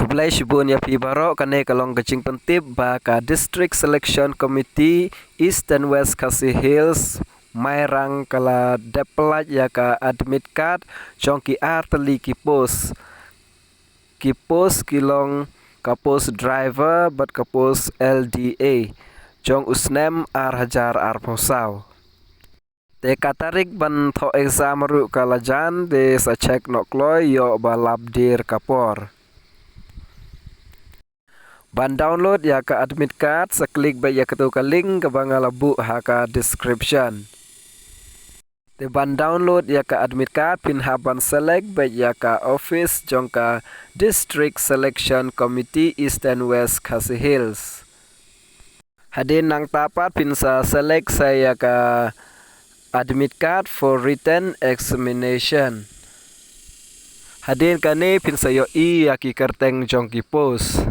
Kublai Shibun ya pi baro kane kalong kecing pentip ba ka District Selection Committee East and West Khasi Hills mairang kala depelaj ya ka admit card chong ki arteli ki pos kilong ka pos driver bat ka pos LDA chong usnem ar hajar ar posau te katarik ban tho exam ru kalajan de sa check no kloy yo ba labdir kapor. Ban download ya ka admit card seklik ba ya ketu ka link ke bangalabu ha ka description. Te ban download ya ka admit card pin haban select ba ya ka office jong ka District Selection Committee East and West Khasi Hills. Hadin nang tapat pin sa select saya ka admit card for written examination. Hadin kane pin sayo I ya ki kerteng jong ki post.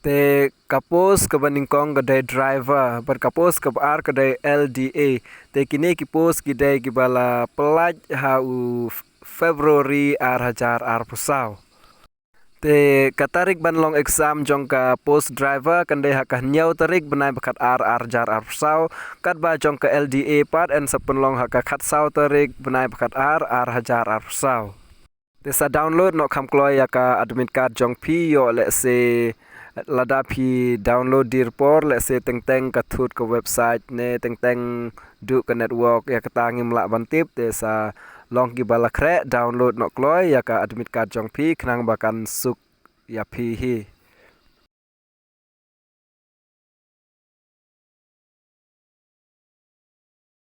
Te kapos ke baningkong kedai driver berkapos ke ar kedai LDA te kini kipos kedai kibala pelaj hau Februari ar hajar ar pusau te katarik ban long exam jong ka post driver kandai hakah nyau tarik benai bakat ar jar ar pusau kat ba jong ka LDA pat en sepun long hakah khat sau tarik benai bakat ar hajar ar pusau te sa download no kam kloy ya ka admit card jong pi yo le se lada pi download dirpor le se teng kathut ke website ne teng du ke network ya ketangim la bantip te sa long ki bala kre download no kloy ya ka admit card jong pi knang bakan suk ya pi hi